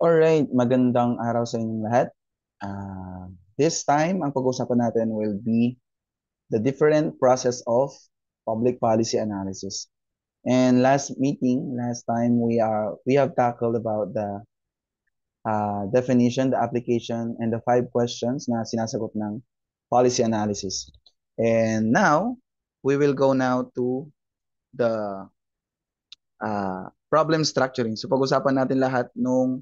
Alright, magandang araw sa inyong lahat. Ah, this time, ang pag-uusapan natin will be the different process of public policy analysis. And last time we have tackled about the definition, the application, and the 5 questions na sinasagot ng policy analysis. And now, we will go now to the problem structuring. So pag-usapan natin lahat nung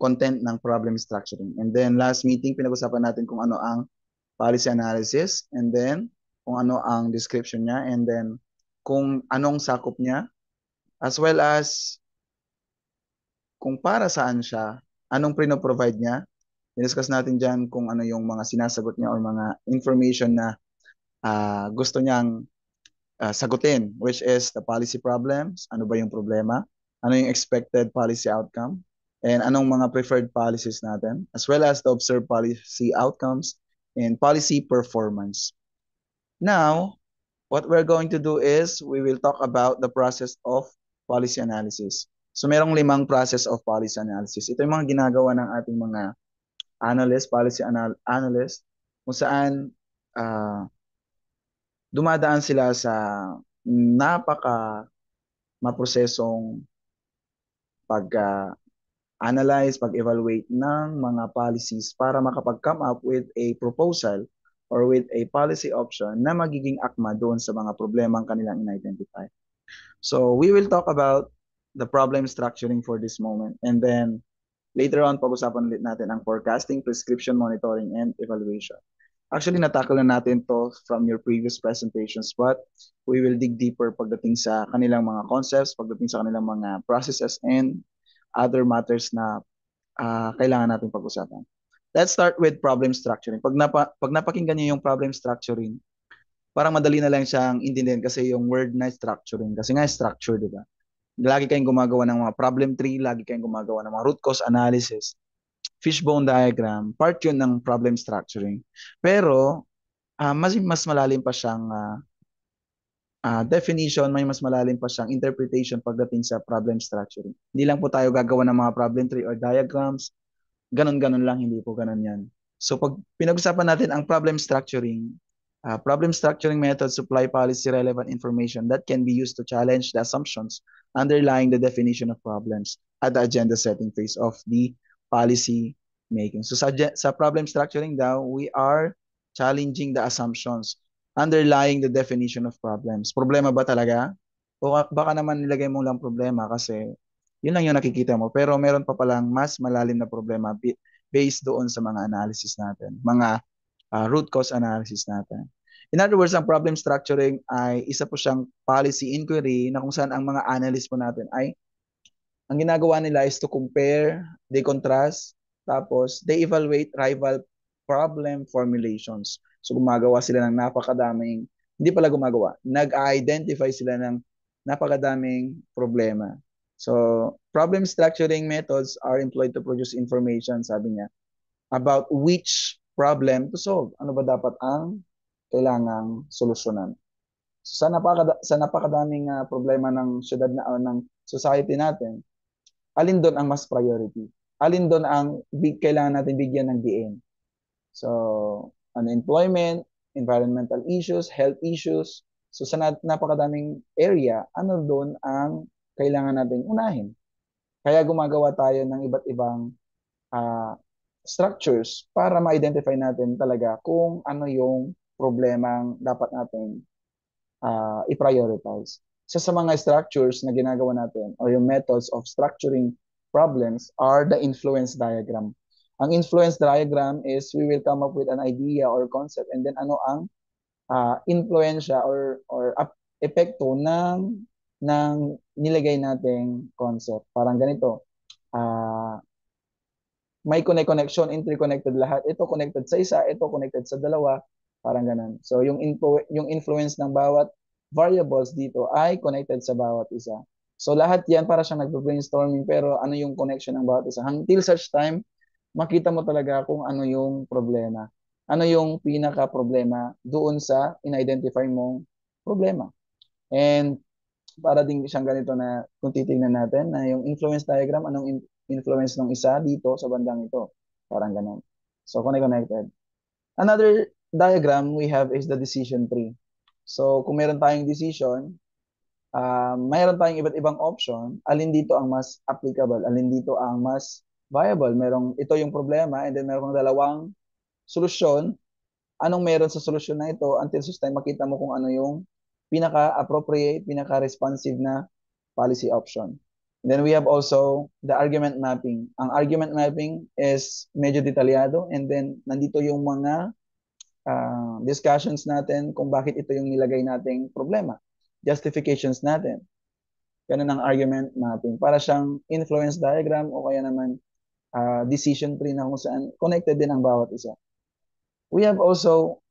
content ng problem structuring. And then last meeting, pinag-usapan natin kung ano ang policy analysis, and then kung ano ang description niya, and then kung anong sakop niya, as well as kung para saan siya, anong provide niya. Discuss natin dyan kung ano yung mga sinasagot niya or mga information na gusto niyang sagutin, which is the policy problems, ano ba yung problema, ano yung expected policy outcome, and anong mga preferred policies natin, as well as the observed policy outcomes and policy performance. Now, what we're going to do is we will talk about the process of policy analysis. So merong 5 process of policy analysis. Ito yung mga ginagawa ng ating mga analyst, kung saan uh, dumadaan sila sa napaka maprosesong pag-analyze, pag-evaluate ng mga policies para makapag-come up with a proposal or with a policy option na magiging akma doon sa mga problemang kanilang in-identify. So we will talk about the problem structuring for this moment, and then later on pag-usapan ulit natin ang forecasting, prescription monitoring, and evaluation. Actually, natakal na natin to from your previous presentations, but we will dig deeper pagdating sa kanilang mga concepts, pagdating sa kanilang mga processes, and other matters na kailangan natin pag-usapan. Let's start with problem structuring. Pag napakinggan niyo yung problem structuring, parang madali na lang siyang intindihin kasi yung word na structuring. Kasi nga structure, di ba? Lagi kayong gumagawa ng mga problem tree, lagi kayong gumagawa ng mga root cause analysis, fishbone diagram, part yun ng problem structuring. Pero, mas malalim pa siyang definition, may mas malalim pa siyang interpretation pagdating sa problem structuring. Hindi lang po tayo gagawa ng mga problem tree or diagrams, ganun-ganun lang, hindi po ganun yan. So pag pinag-usapan natin ang problem structuring methods supply policy relevant information that can be used to challenge the assumptions underlying the definition of problems at the agenda setting phase of the policy making. So sa problem structuring daw, we are challenging the assumptions underlying the definition of problems. Problema ba talaga? O baka naman nilagay mo lang problema kasi yun lang yung nakikita mo. Pero meron pa palang mas malalim na problema based doon sa mga analysis natin, mga root cause analysis natin. In other words, ang problem structuring ay isa po siyang policy inquiry na kung saan ang mga analyst po natin ay ang ginagawa nila is to compare, they contrast, tapos they evaluate rival problem formulations. So gumagawa sila ng napakadaming, hindi pala gumagawa, nag-identify sila ng napakadaming problema. So problem structuring methods are employed to produce information, sabi niya, about which problem to solve. Ano ba dapat ang kailangang solusyonan? So, sa napakadaming problema ng syudad na o ng society natin, alin doon ang mas priority? Alin doon ang kailangan natin bigyan ng diin? So, unemployment, environmental issues, health issues. So, sa napakadaming area, ano doon ang kailangan natin unahin? Kaya gumagawa tayo ng iba't ibang uh, structures para ma-identify natin talaga kung ano yung problemang dapat natin i-prioritize. Sa mga structures na ginagawa natin or yung methods of structuring problems are the influence diagram. Ang influence diagram is we will come up with an idea or concept, and then ano ang influensya or epekto ng nilagay nating concept. Parang ganito. May connection, interconnected lahat. Ito connected sa isa, ito connected sa dalawa, parang ganun. So yung influence ng bawat variables dito ay connected sa bawat isa. So lahat yan para siyang nagpo-brainstorming, pero ano yung connection ng bawat isa? Until such time, makita mo talaga kung ano yung problema. Ano yung pinaka-problema doon sa in-identify mong problema. And para din siyang ganito na kung titingnan natin na yung influence diagram, anong influence ng isa dito sa bandang ito. Parang ganun. So, connected. Another diagram we have is the decision tree. So, kung meron tayong decision, mayroon tayong iba't ibang option, alin dito ang mas applicable, alin dito ang mas viable. Ito yung problema, and then meron dalawang solusyon. Anong meron sa solusyon na ito until such time makita mo kung ano yung pinaka-appropriate, pinaka-responsive na policy option. And then we have also the argument mapping. Ang argument mapping is medyo detalyado, and then nandito yung mga discussions natin kung bakit ito yung nilagay nating problema. Justifications natin. Ganun ang argument mapping. Para siyang influence diagram o kaya naman decision tree na kung saan connected din ang bawat isa. We have also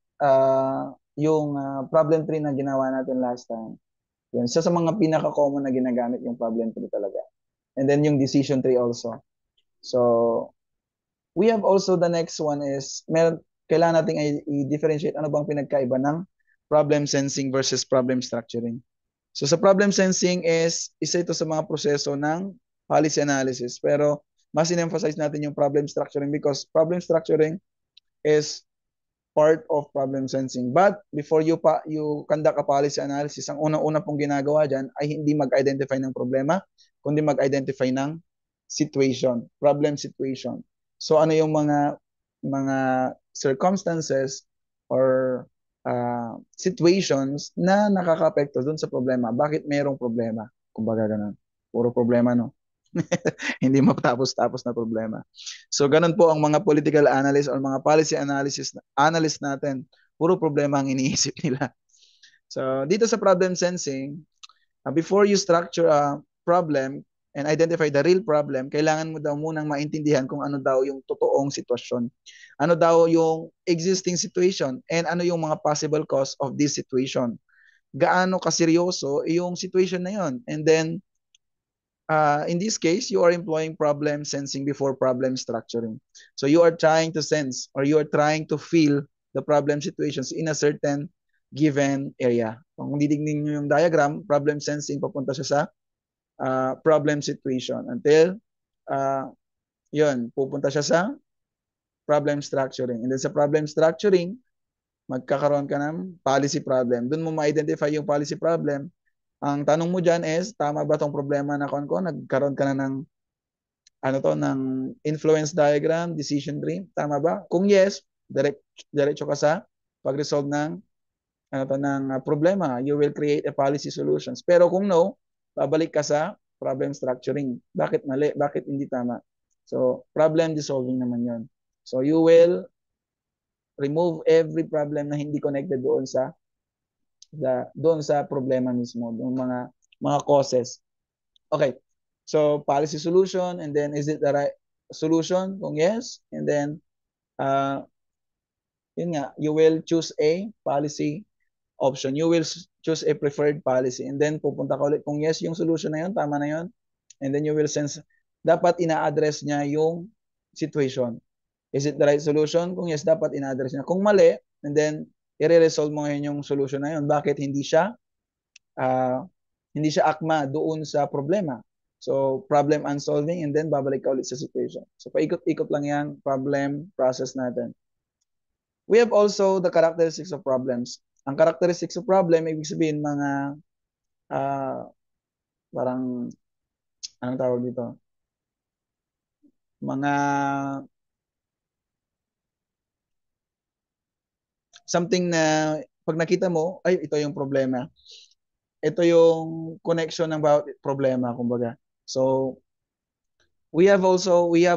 yung problem tree na ginawa natin last time. Yun, isa sa mga pinaka-common na ginagamit yung problem tree talaga. And then yung decision tree also. So, we have also the next one is, kailangan natin i-differentiate ano bang pinagkaiba ng problem sensing versus problem structuring. So, sa problem sensing isa ito sa mga proseso ng policy analysis. Pero, mas in-emphasize natin yung problem structuring because problem structuring is part of problem sensing. But before you conduct a policy analysis, ang unang-una pong ginagawa dyan ay hindi mag-identify ng problema, kundi mag-identify ng situation, problem situation. So ano yung mga circumstances or situations na nakaka-apekto dun sa problema. Bakit mayroong problema? Kumbaga ganun. Puro problema, no? Hindi matapos-tapos na problema. So ganun po ang mga political analysts or mga policy analyst natin. Puro problema ang iniisip nila. So dito sa problem sensing, before you structure a problem and identify the real problem, kailangan mo daw munang maintindihan kung ano daw yung totoong sitwasyon. Ano daw yung existing situation and ano yung mga possible cause of this situation. Gaano kaseryoso yung situation na yon. And then in this case, you are employing problem sensing before problem structuring. So you are trying to sense or you are trying to feel the problem situations in a certain given area. Kung didignan nyo yung diagram, problem sensing, papunta siya sa problem situation until yun, pupunta siya sa problem structuring. And then sa problem structuring, magkakaroon ka ng policy problem. Doon mo ma-identify yung policy problem. Ang tanong mo dyan is, tama ba tong problema na ko? Nagkaroon ka na ng ng influence diagram, decision tree, tama ba? Kung yes, diretso ka sa pag-resolve ng problema. You will create a policy solutions. Pero kung no, babalik ka sa problem structuring. Bakit mali? Bakit hindi tama? So, problem dissolving naman yon. So, you will remove every problem na hindi connected doon sa problema mismo, yung mga causes. Okay. So, policy solution, and then is it the right solution? Kung yes, and then yun nga, you will choose a policy option. You will choose a preferred policy, and then pupunta ka ulit kung yes yung solution na yun, tama na yun, and then you will sense dapat ina-address niya yung situation. Is it the right solution? Kung yes, dapat ina-address niya. Kung mali, and then i-resolve mo ngayon yung solution na yun. Bakit hindi siya akma doon sa problema? So, problem unsolving, and then babalik ka ulit sa situation. So, paikot-ikot lang yung problem process natin. We have also the characteristics of problems. Ang characteristics of problem, ibig sabihin mga parang, anong tawag dito? Mga something na pag nakita mo, ay, ito yung problema. Ito yung connection ng bawat problema, kumbaga. So, we have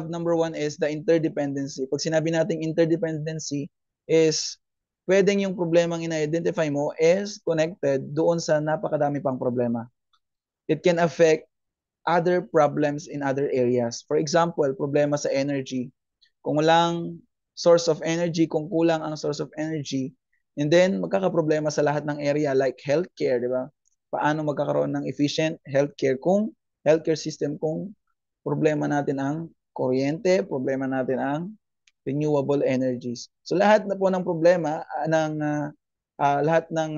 number one is the interdependency. Pag sinabi nating interdependency is, pwedeng yung problemang ina-identify mo is connected doon sa napakadami pang problema. It can affect other problems in other areas. For example, problema sa energy. Kung walang source of energy, kung kulang ang source of energy, and then magkakaproblema sa lahat ng area like healthcare, di ba? Paano magkakaroon ng efficient healthcare system kung problema natin ang kuryente, problema natin ang renewable energies. So lahat na po ng problema lahat ng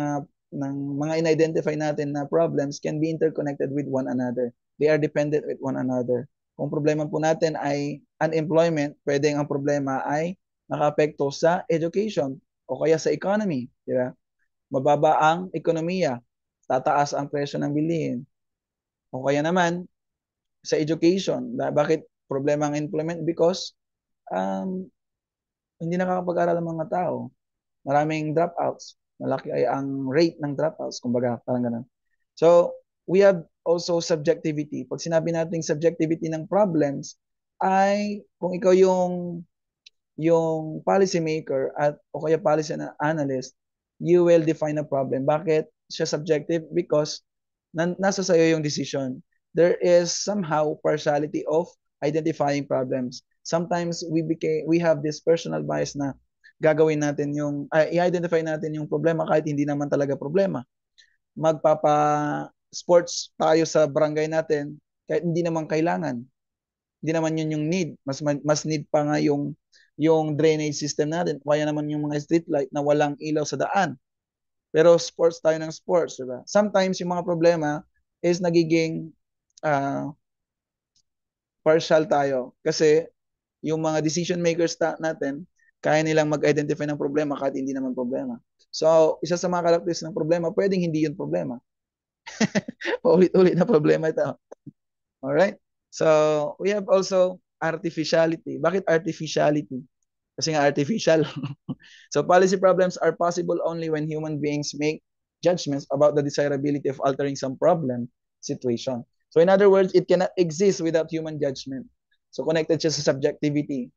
mga in-identify natin na problems can be interconnected with one another. They are dependent with one another. Kung problema po natin ay unemployment, pwedeng ang problema ay nakaapekto sa education o kaya sa economy, di ba? Mababa ang ekonomiya, tataas ang presyo ng bilihin. O kaya naman sa education, bakit problema ang employment? Because hindi nakakapag-aral ang mga tao. Maraming dropouts. Malaki ay ang rate ng dropouts, kumbaga, parang ganun. So, we have also subjectivity. Pag sinabi natin subjectivity ng problems, ay kung ikaw yung policy maker at o kaya policy analyst, you will define a problem. Bakit siya subjective? Because nasa sayo yung decision. There is somehow partiality of identifying problems. Sometimes we have this personal bias na gagawin natin i-identify natin yung problema kahit hindi naman talaga problema. Magpapa-sports tayo sa barangay natin kahit hindi naman kailangan. Hindi naman yun yung need. Mas need pa nga yung drainage system natin. Kaya naman yung mga street light na walang ilaw sa daan. Pero sports tayo ng sports, diba? Sometimes yung mga problema is nagiging partial tayo. Kasi yung mga decision makers natin, kaya nilang mag-identify ng problema kahit hindi naman problema. So, isa sa mga characteristics ng problema, pwedeng hindi yun problema. Paulit-ulit na problema ito. Alright? So, we have also artificiality. Bakit artificiality? Kasi nga artificial. So, policy problems are possible only when human beings make judgments about the desirability of altering some problem situation. So, in other words, it cannot exist without human judgment. So, connected siya sa subjectivity.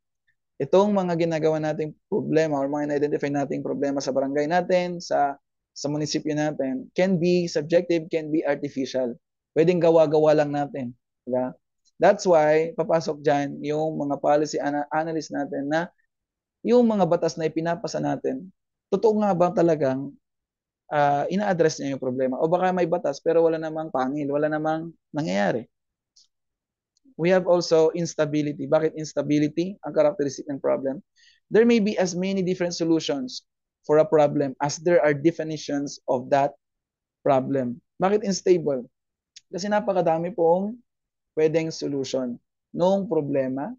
Itong mga ginagawa nating problema or mga na-identify nating problema sa barangay natin, sa munisipyo natin, can be subjective, can be artificial. Pwedeng gawa-gawa lang natin. Diba? That's why, papasok dyan yung mga policy analyst natin na yung mga batas na ipinapasa natin, totoo nga ba talagang ina-address niya yung problema? O baka may batas pero wala namang pangil, wala namang nangyayari. We have also instability. Bakit instability? Ang characteristic ng problem. There may be as many different solutions for a problem as there are definitions of that problem. Bakit unstable? Kasi napakadami pong pwedeng solution nung problema.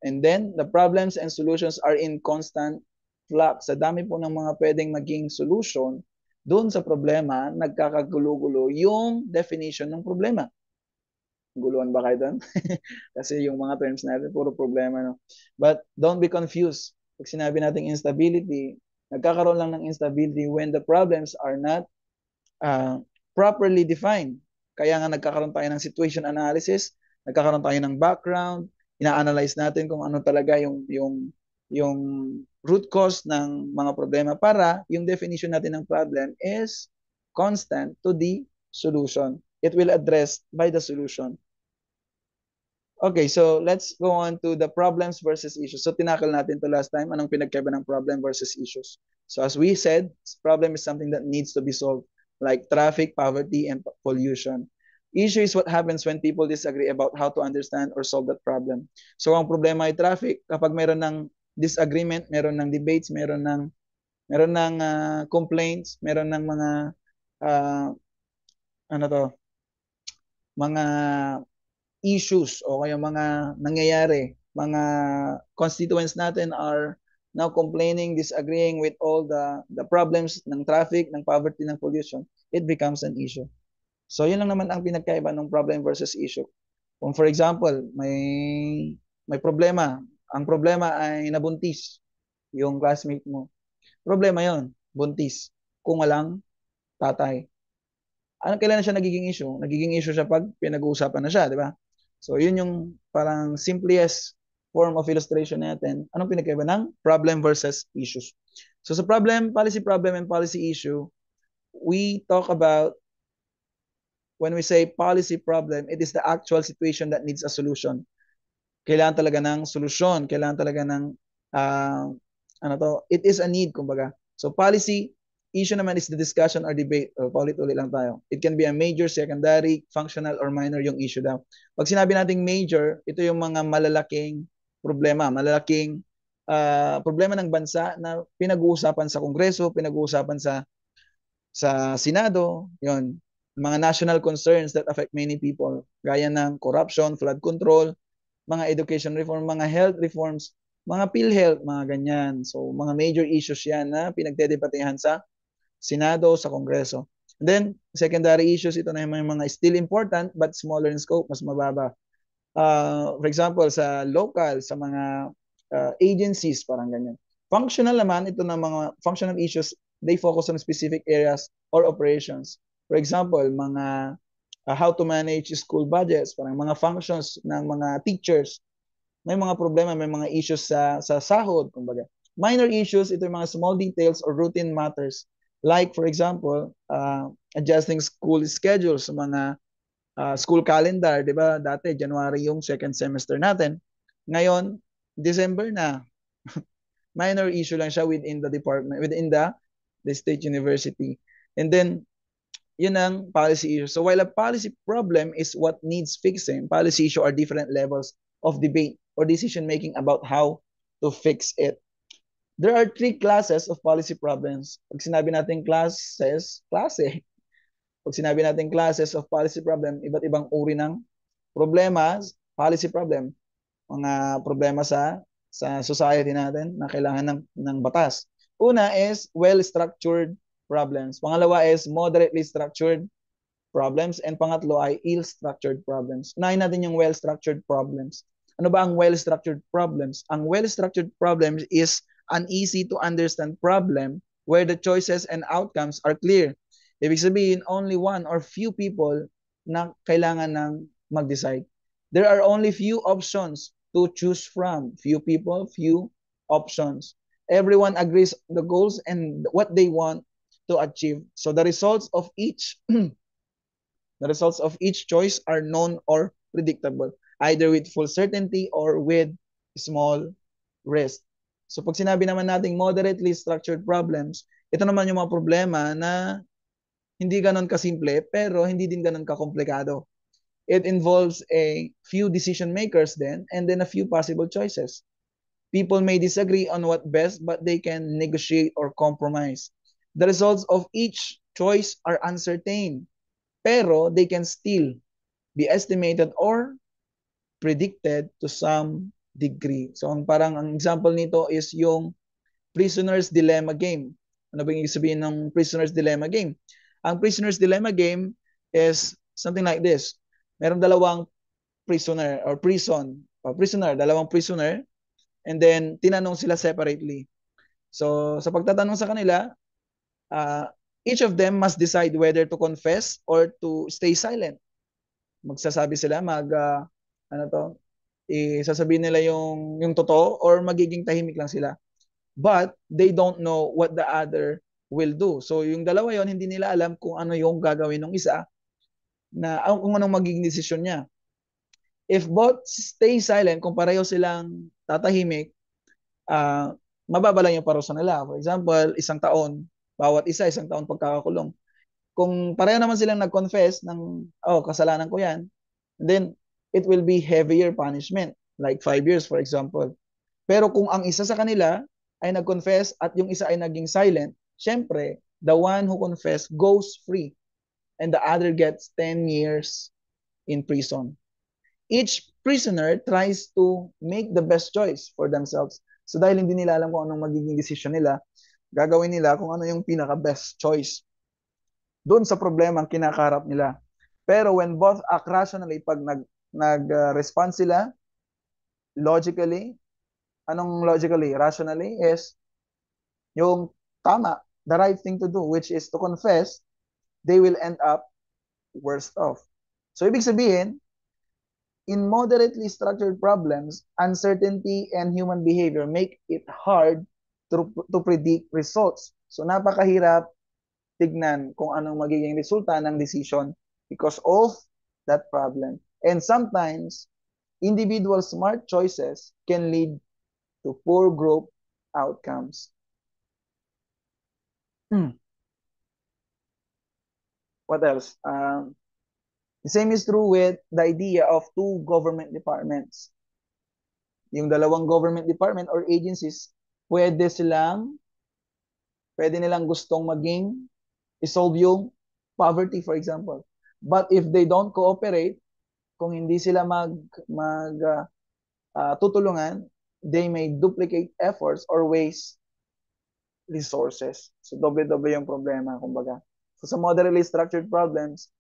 And then, the problems and solutions are in constant flux. Sa dami po ng mga pwedeng maging solution, doon sa problema, nagkakagulo-gulo yung definition ng problema. Guluhan ba kayo doon? Kasi yung mga terms natin, puro problema. No? But don't be confused. Pag sinabi natin instability, nagkakaroon lang ng instability when the problems are not properly defined. Kaya nga nagkakaroon tayo ng situation analysis, nagkakaroon tayo ng background, ina-analyze natin kung ano talaga yung root cause ng mga problema para yung definition natin ng problem is constant to the solution. It will address by the solution. Okay, so let's go on to the problems versus issues. So tinakal natin to last time, anong pinagkaiba ng problem versus issues. So as we said, problem is something that needs to be solved, like traffic, poverty, and pollution. Issue is what happens when people disagree about how to understand or solve that problem. So ang problema ay traffic. Kapag meron ng disagreement, meron ng debates, meron ng complaints, meron ng mga mga issues o kaya mga nangyayari, mga constituents natin are now complaining, disagreeing with all the problems ng traffic, ng poverty, ng pollution, it becomes an issue. So, yun lang naman ang pinagkaiba ng problem versus issue. Kung for example, may problema. Ang problema ay nabuntis yung classmate mo. Problema yon, buntis. Kung walang tatay. Kailan siya nagiging issue? Nagiging issue siya pag pinag-uusapan na siya, di ba? So, yun yung parang simplest form of illustration natin. Anong pinagkaiba ng problem versus issues? So, sa policy problem and policy issue, we talk about when we say policy problem, it is the actual situation that needs a solution. Kailangan talaga ng solusyon, kailangan talaga ng it is a need, kumbaga. So policy issue naman is the discussion or debate. Paulit-ulit lang tayo. It can be a major, secondary, functional, or minor yung issue daw. Pag sinabi nating major, ito yung mga malalaking problema, malalaking problema ng bansa na pinag-uusapan sa Kongreso, pinag-uusapan sa Senado, yon, mga national concerns that affect many people, gaya ng corruption, flood control, mga education reform, mga health reforms, mga PhilHealth, mga ganyan. So, mga major issues yan na pinagdedebatehan sa Senado, sa Kongreso. And then, secondary issues, ito na yung mga still important but smaller in scope, mas mababa. For example, sa local, sa mga agencies, parang ganyan. Functional naman, ito na mga functional issues, they focus on specific areas or operations. For example, mga how to manage school budgets, parang mga functions ng mga teachers. May mga problema, may mga issues sa sahod, kumbaga. Minor issues, ito yung mga small details or routine matters. Like, for example, adjusting school schedules, mga school calendar, di ba? Dati, January yung second semester natin. Ngayon, December na. Minor issue lang siya within the department, within the state university. And then, yun ang policy issue. So while a policy problem is what needs fixing, policy issue are different levels of debate or decision making about how to fix it. There are three classes of policy problems. Pag sinabi natin classes, klase. Pag sinabi natin classes of policy problem, iba't ibang uri ng problema, policy problem, mga problema sa society natin na kailangan ng batas. Una is well-structured problems. Pangalawa is moderately structured problems. And pangatlo ay ill-structured problems. Unahin natin yung well-structured problems. Ano ba ang well-structured problems? Ang well-structured problems is an easy to understand problem where the choices and outcomes are clear. Ibig sabihin, only one or few people na kailangan ng mag-decide. There are only few options to choose from. Few people, few options. Everyone agrees the goals and what they want to achieve. So the results of each choice are known or predictable, either with full certainty or with small risk. So pag sinabi naman nating moderately structured problems, ito naman yung mga problema na hindi ganon kasimple, pero hindi din ganon kakomplikado. It involves a few decision makers then, and then a few possible choices. People may disagree on what best, but they can negotiate or compromise. The results of each choice are uncertain, pero they can still be estimated or predicted to some degree. So ang example nito is yung prisoner's dilemma game. Ano ba yung sabihin ng prisoner's dilemma game? Ang prisoner's dilemma game is something like this. Merong dalawang prisoner or prisoner, dalawang prisoner, and then tinanong sila separately. So sa pagtatanong sa kanila, each of them must decide whether to confess or to stay silent. Magsasabi sila, sasabihin nila yung totoo or magiging tahimik lang sila. But they don't know what the other will do. So yung dalawa yon hindi nila alam kung ano yung gagawin ng isa na kung anong magiging desisyon niya. If both stay silent, kung pareho silang tatahimik, mababa lang yung parusa nila. For example, isang taon, bawat isa, isang taon pagkakakulong. Kung pareho naman silang nag-confess ng, kasalanan ko yan, then it will be heavier punishment, like 5 years, for example. Pero kung ang isa sa kanila ay nag-confess at yung isa ay naging silent, syempre, the one who confessed goes free and the other gets 10 years in prison. Each prisoner tries to make the best choice for themselves. So dahil hindi nila alam kung anong magiging decision nila, gagawin nila kung ano yung pinaka-best choice doon sa problema ang kinakaharap nila. Pero when both act rationally, pag nag-respond sila logically, anong logically? Rationally is yung tama, the right thing to do, which is to confess, they will end up worse off. So ibig sabihin, in moderately structured problems, uncertainty and human behavior make it hard to predict results. So napakahirap tignan kung anong magiging resulta ng decision because of that problem. And sometimes, individual smart choices can lead to poor group outcomes. What else? The same is true with the idea of two government departments. Yung dalawang government department or agencies, pwede nilang gustong maging isolve yung poverty, for example. But if they don't cooperate, kung hindi sila tutulungan, they may duplicate efforts or waste resources. So, doble-doble yung problema, kumbaga. So, sa moderately structured problems,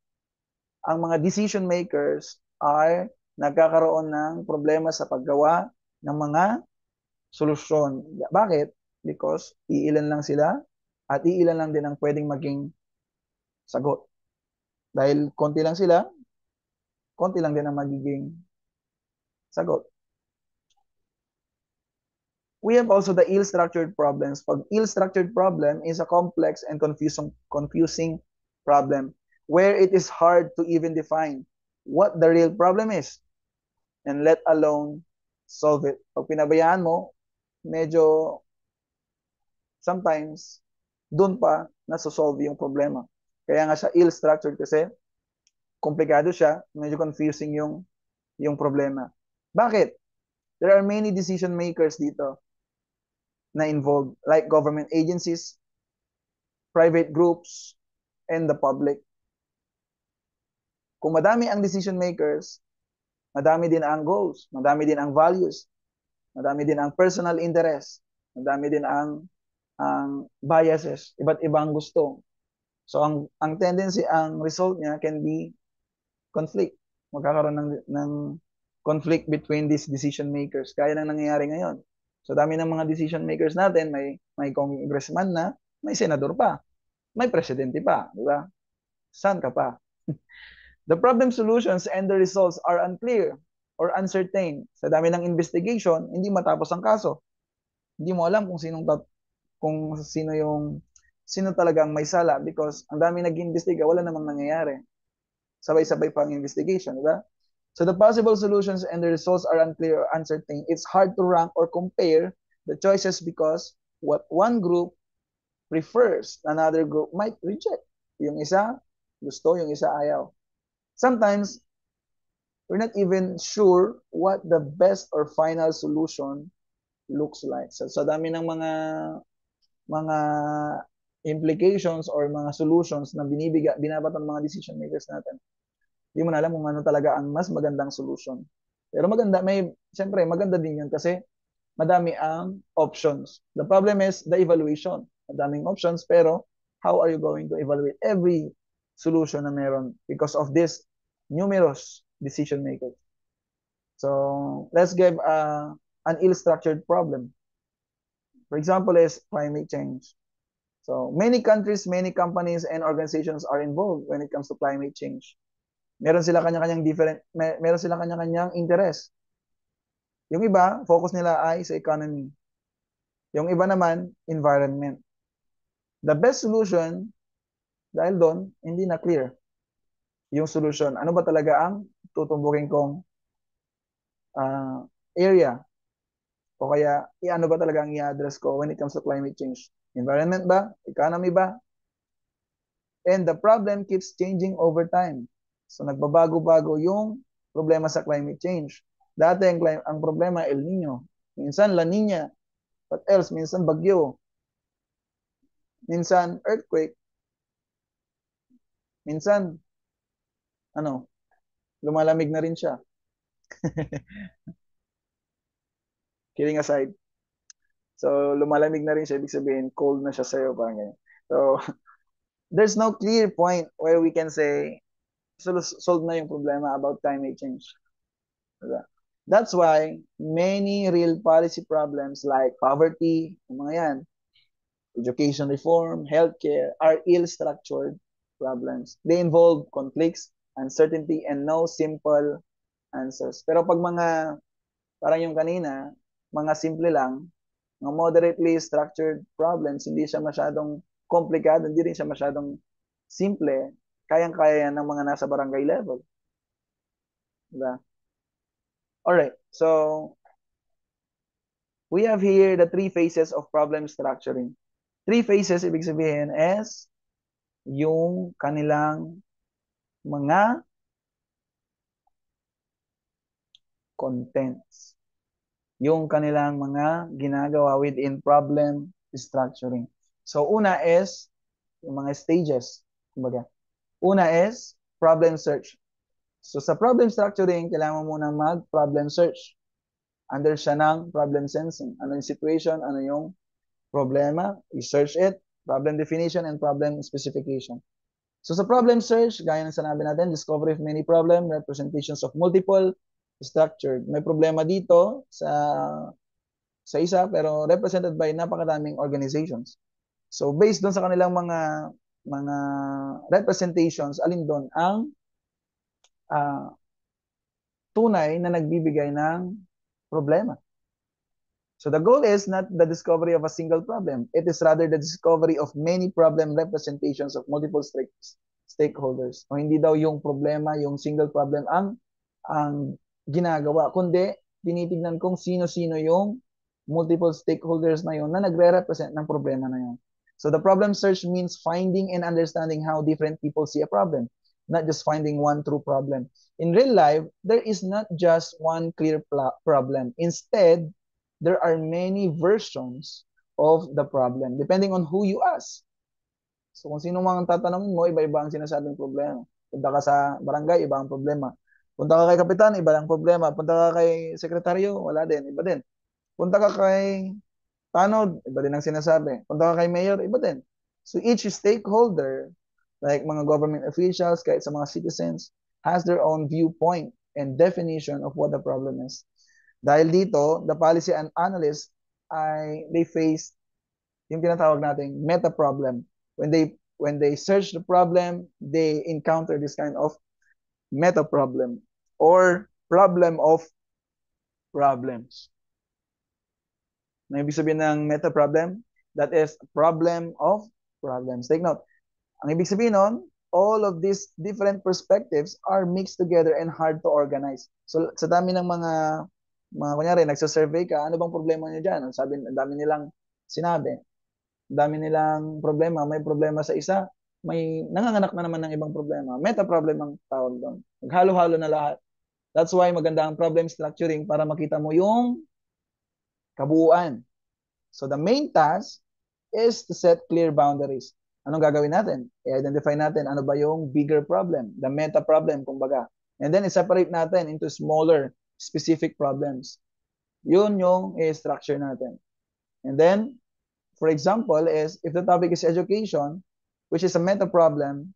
ang mga decision makers ay nagkakaroon ng problema sa paggawa ng mga solusyon. Bakit? Because iilan lang sila at iilan lang din ang pwedeng maging sagot. Dahil konti lang sila, konti lang din ang magiging sagot. We have also the ill-structured problems. Pag ill-structured problem is a complex and confusing problem where it is hard to even define what the real problem is and let alone solve it. Pag pinabayaan mo, medyo sometimes doon pa nasosolve yung problema. Kaya nga siya ill-structured kasi komplikado siya, medyo confusing yung problema. Bakit? There are many decision makers dito na involved, like government agencies, private groups, and the public. Kung madami ang decision makers, madami din ang goals, madami din ang values, madami din ang personal interest, madami din ang biases, iba't ibang gusto. So ang tendency, ang result niya can be conflict. Magkakaroon ng conflict between these decision makers. Kaya nang nangyayari ngayon. So dami ng mga decision makers natin, may congressman na, may senador pa, may presidente pa, di ba? Saan ka pa? The problem solutions and the results are unclear or uncertain. Sa dami ng investigation, hindi matapos ang kaso. Hindi mo alam kung sino talaga ang may sala because ang dami nag-iimbestiga, wala namang nangyayari. Sabay-sabay pa ang investigation, di ba? So the possible solutions and the results are unclear or uncertain. It's hard to rank or compare the choices because what one group prefers, another group might reject. Yung isa gusto, yung isa ayaw. Sometimes, we're not even sure what the best or final solution looks like. So, sa dami ng mga implications or mga solutions na binabat ng mga decision makers natin, hindi mo na alam kung ano talaga ang mas magandang solution. Pero siyempre, maganda din yun kasi madami ang options. The problem is the evaluation. Madaming options, pero how are you going to evaluate every solution na meron because of this numerous decision makers? So, let's give an ill-structured problem. For example, is climate change. So, many countries, many companies, and organizations are involved when it comes to climate change. Meron sila kanya-kanyang interest. Yung iba, focus nila ay sa economy. Yung iba naman, environment. The best solution, dahil doon, hindi na clear yung solution. Ano ba talaga ang tutumbukin kong area? O kaya, ano ba talaga ang i-address ko when it comes to climate change? Environment ba? Economy ba? And the problem keeps changing over time. So, nagbabago-bago yung problema sa climate change. Dati, ang problema, El Nino. Minsan, La Nina. What else? Minsan, bagyo. Minsan, earthquake. Minsan, lumalamig na rin siya. Kidding aside. So, lumalamig na rin siya. Ibig sabihin, cold na siya sa'yo. Parang ganyan. So, there's no clear point where we can say, solve na yung problema about climate change. That's why many real policy problems like poverty, mga yan, education reform, healthcare, are ill-structured problems. They involve conflicts, uncertainty, and no simple answers. Pero pag parang yung kanina, mga simple lang, mga moderately structured problems, hindi siya masyadong komplikado, hindi rin siya masyadong simple, kayang-kaya yan ng mga nasa barangay level. Diba? Alright, so we have here the three phases of problem structuring. Three phases, ibig sabihin, is yung kanilang mga contents. Yung kanilang mga ginagawa within problem structuring. So, una is yung mga stages. Kumbaga. Una is problem search. So, sa problem structuring, kailangan mo muna mag-problem search. Under siya ng problem sensing. Ano yung situation, ano yung problema, you search it, problem definition, and problem specification. So sa problem search, gaya ng sinabi natin, discovery of many problem, representations of multiple, structured. May problema dito sa isa, pero represented by napakadaming organizations. So based doon sa kanilang mga representations, alin doon ang tunay na nagbibigay ng problema. So the goal is not the discovery of a single problem. It is rather the discovery of many problem representations of multiple stakeholders. O hindi daw yung problema, yung single problem ang ginagawa, kundi tinitignan kung sino-sino yung multiple stakeholders na yun na nagre-represent ng problema na yun. So the problem search means finding and understanding how different people see a problem, not just finding one true problem. In real life, there is not just one clear problem. Instead, there are many versions of the problem depending on who you ask. So kung sino mang tatanungin mo, iba-iba ang sinasabing problema. Punta ka sa barangay, iba ang problema. Punta ka kay kapitan, iba ang problema. Punta ka kay sekretaryo, wala din, iba din. Punta ka kay tanod, iba din ang sinasabi. Punta ka kay mayor, iba din. So each stakeholder, like mga government officials, kahit sa mga citizens, has their own viewpoint and definition of what the problem is. Dahil dito, the policy and analysts they face yung tinatawag nating meta problem. When they search the problem, they encounter this kind of meta problem or problem of problems. Na ibig sabihin ng meta problem, that is problem of problems. Take note. Ang ibig sabihin nun, all of these different perspectives are mixed together and hard to organize. So sa dami ng mga kunyari, nagsa-survey ka, ano bang problema niyo dyan? Sabi, ang dami nilang sinabi. Ang dami nilang problema. May problema sa isa, may nanganganak na naman ng ibang problema. Meta problem ang tawag doon. Naghalo-halo na lahat. That's why maganda ang problem structuring para makita mo yung kabuuan. So the main task is to set clear boundaries. Anong gagawin natin? I-identify natin ano ba yung bigger problem, the meta problem, kumbaga. And then i-separate natin into smaller specific problems. Yun yung structure natin. And then, for example, is if the topic is education, which is a meta problem,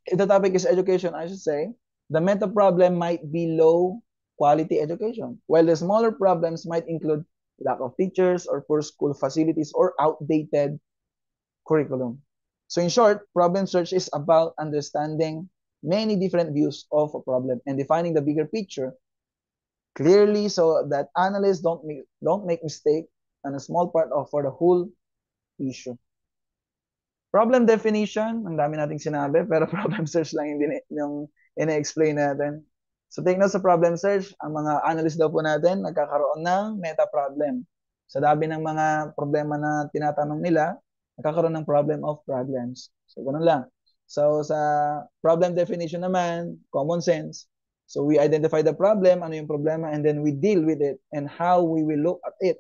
if the topic is education, I should say, the meta problem might be low quality education, while the smaller problems might include lack of teachers or poor school facilities or outdated curriculum. So in short, problem search is about understanding many different views of a problem and defining the bigger picture clearly so that analysts don't make mistake on a small part of for the whole issue. Problem definition, ang dami nating sinabi, pero problem search lang yung ina-explain natin. So take note sa problem search, ang mga analysts daw po natin nagkakaroon ng meta problem. Sa dami ng mga problema na tinatanong nila, nagkakaroon ng problem of problems. So ganun lang. So sa problem definition naman, common sense. So we identify the problem, ano yung problema, and then we deal with it and how we will look at it.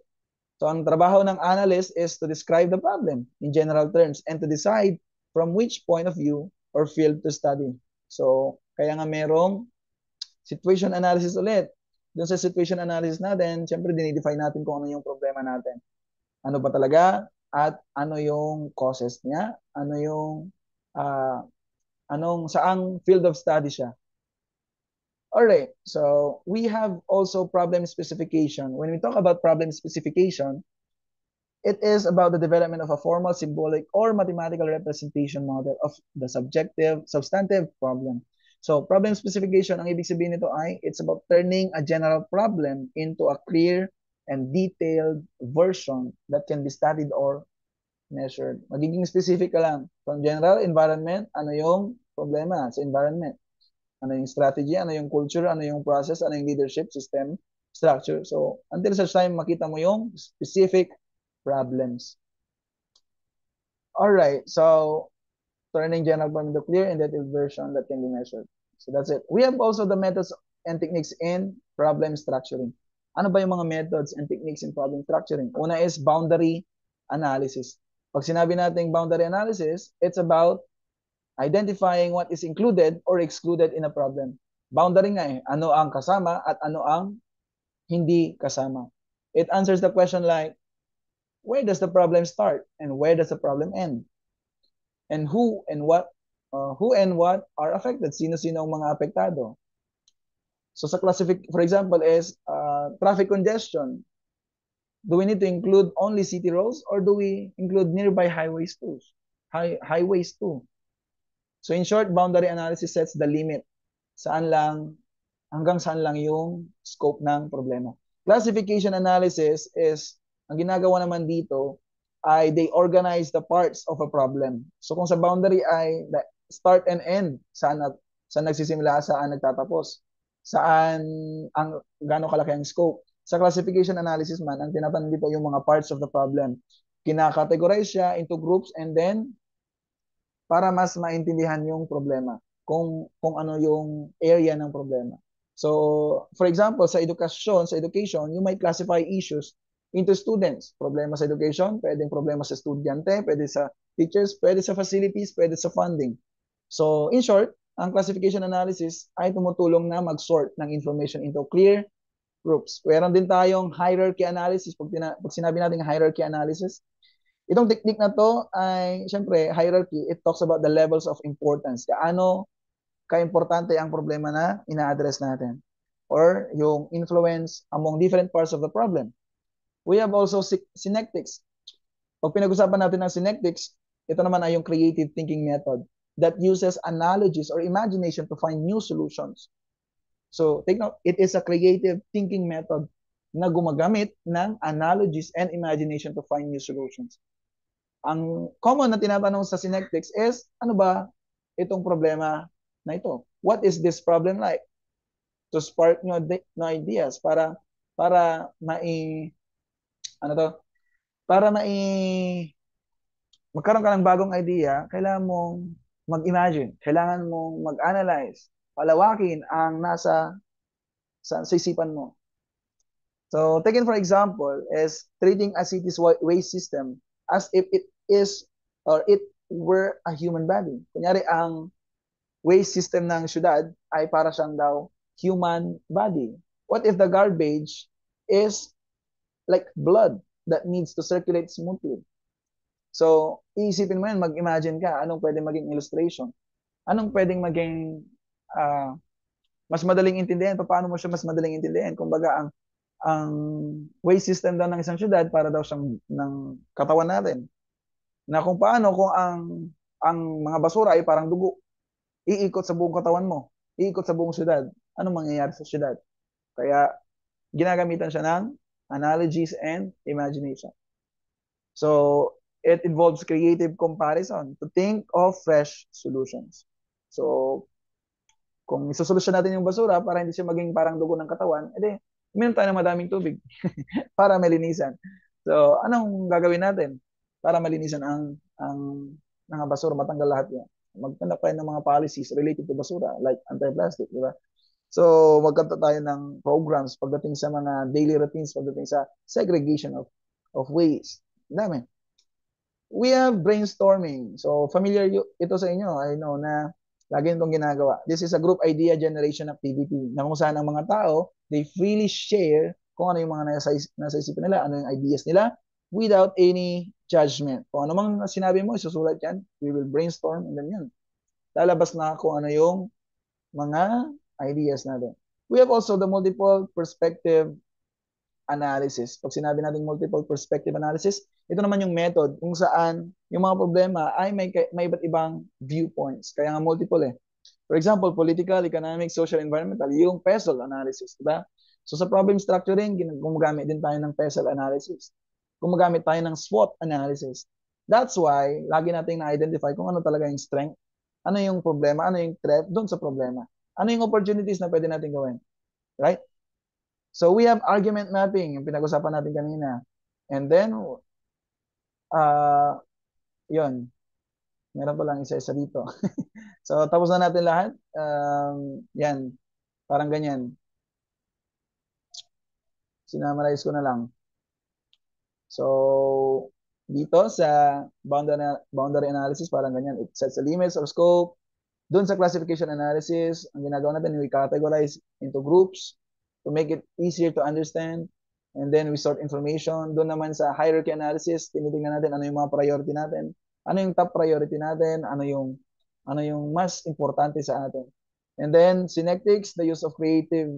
So ang trabaho ng analyst is to describe the problem in general terms and to decide from which point of view or field to study. So kaya nga merong situation analysis ulit. Doon sa situation analysis natin, syempre dinidefine natin kung ano yung problema natin. Ano ba talaga at ano yung causes niya, ano yung saang field of study siya. Alright, so we have also problem specification. When we talk about problem specification, it is about the development of a formal, symbolic, or mathematical representation model of the substantive problem. So problem specification, ang ibig sabihin nito ay it's about turning a general problem into a clear and detailed version that can be studied or measured. Magiging specific ka lang. From general environment, ano yung problema sa environment? Ano yung strategy, ano yung culture, ano yung process, ano yung leadership, system, structure. So, until such time, makita mo yung specific problems. Alright, so, turning general problem into clear and detailed version that can be measured. So, that's it. We have also the methods and techniques in problem structuring. Ano ba yung mga methods and techniques in problem structuring? Una is boundary analysis. Pag sinabi natin boundary analysis, it's about identifying what is included or excluded in a problem. Boundary nga eh. Ano ang kasama at ano ang hindi kasama. It answers the question like, where does the problem start and where does the problem end? And who and what are affected? Sino-sino ang mga apektado? So sa for example is traffic congestion. Do we need to include only city roads or do we include nearby highways too? Highways too. So in short, boundary analysis sets the limit. Saan lang, hanggang saan lang yung scope ng problema. Classification analysis is, ang ginagawa naman dito ay they organize the parts of a problem. So kung sa boundary ay start and end, saan nagsisimula, saan nagtatapos, saan gaano kalaki ang scope. Sa classification analysis man, ang tinatanong dito yung mga parts of the problem. Kinakategorize siya into groups and then para mas maintindihan yung problema, kung ano yung area ng problema. So, for example, sa education, you might classify issues into students. Problema sa education, pwedeng problema sa estudyante, pwede sa teachers, pwede sa facilities, pwede sa funding. So, in short, ang classification analysis ay tumutulong na mag-sort ng information into clear groups. Meron din tayong hierarchy analysis. Pag sinabi natin hierarchy analysis, itong technique na to ay, syempre, hierarchy, it talks about the levels of importance. Kaano ka-importante ang problema na ina-address natin or yung influence among different parts of the problem. We have also synectics. Pag pinag-usapan natin ng synectics, ito naman ay yung creative thinking method that uses analogies or imagination to find new solutions. So, take note, it is a creative thinking method na gumagamit ng analogies and imagination to find new solutions. Ang common na tinatanong sa synectics is, ano ba itong problema na ito? What is this problem like? To spark no ideas para ano to? Para magkaroon ka ng bagong idea, kailangan mong mag-imagine, kailangan mong mag-analyze, palawakin ang nasa sa isipan mo. So, taken for example, is treating a city's waste system as if it is or it were a human body. Kunyari, ang waste system ng syudad ay para siyang daw human body. What if the garbage is like blood that needs to circulate smoothly? So, iisipin mo yun, mag-imagine ka, anong pwedeng maging illustration? Anong pwedeng maging mas madaling intindihan? Paano mo siya mas madaling intindihan? Kumbaga, ang waste system daw ng isang syudad para daw siyang ng katawan natin. Na kung paano kung ang mga basura ay parang dugo, iikot sa buong katawan mo, iikot sa buong syudad, anong mangyayari sa syudad? Kaya ginagamitan siya ng analogies and imagination. So, it involves creative comparison to think of fresh solutions. So, kung isosolusyon natin yung basura para hindi siya maging parang dugo ng katawan, edi, uminom tayo ng madaming tubig para malinisan. So, anong gagawin natin para malinisan ang mga basura, matanggal lahat yan? Magtanggap tayo ng mga policies related to basura, like anti-plastic, di ba? So, magkanta tayo ng programs pagdating sa mga daily routines, pagdating sa segregation of waste. Dami. We have brainstorming. So, familiar ito sa inyo. I know na lagi itong ginagawa. This is a group idea generation activity na kung saan ang mga tao, they freely share kung ano yung mga nasa isipin nila, ano yung ideas nila, without any judgment. Kung ano mang sinabi mo, isusulat yan, we will brainstorm, and then yun. Lalabas na kung ano yung mga ideas natin. We have also the multiple perspective analysis. Pag sinabi natin multiple perspective analysis, ito naman yung method kung saan yung mga problema ay may iba't ibang viewpoints. Kaya nga multiple eh. For example, political, economic, social, environmental, yung PESEL analysis, diba? So sa problem structuring, gumagamit din tayo ng PESEL analysis. Gumagamit tayo ng SWOT analysis. That's why, lagi nating na-identify kung ano talaga yung strength, ano yung problema, ano yung threat doon sa problema. Ano yung opportunities na pwede natin gawin. Right? So we have argument mapping, yung pinag-usapan natin kanina. And then, yun. Meron pa lang isa-isa dito. So, tapos na natin lahat. Yan. Parang ganyan. Sinamarize ko na lang. So, dito sa boundary analysis, parang ganyan. It sets the limits or scope, Doon sa classification analysis, ang ginagawa natin, we categorize into groups to make it easier to understand. And then we sort information. Doon naman sa hierarchy analysis, tinitingnan natin ano yung mga priority natin, ano yung top priority natin, ano yung mas importante sa atin. And then synectics, the use of creative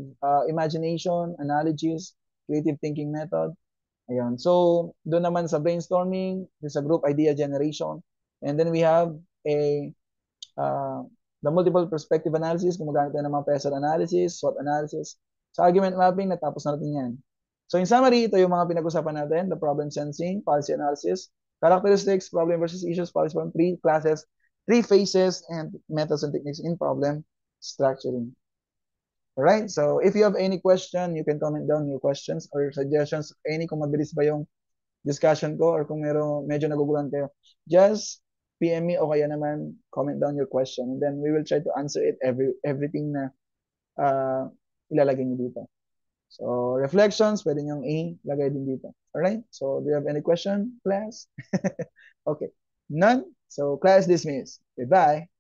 imagination, analogies, creative thinking method. Ayun. So, doon naman sa brainstorming, sa group idea generation. And then we have a uh, the multiple perspective analysis, gumagamit tayo ng mga Pesel analysis, SWOT analysis. Sa argument mapping, natapos na natin yan. So in summary, ito yung mga pinag-usapan natin, the problem sensing, policy analysis, characteristics, problem versus issues, policy problem, three classes, three phases, and methods and techniques in problem structuring. Alright, so if you have any question, you can comment down your questions or suggestions, any kung mabilis ba yung discussion ko or kung medyo nagugulan kayo. Just PM me o kaya naman comment down your question and then we will try to answer it everything na ilalagay niyo dito. So, reflections, pwede niyong ilagay din dito. Alright? So, do you have any question, class? Okay. None? So, class dismissed. Goodbye.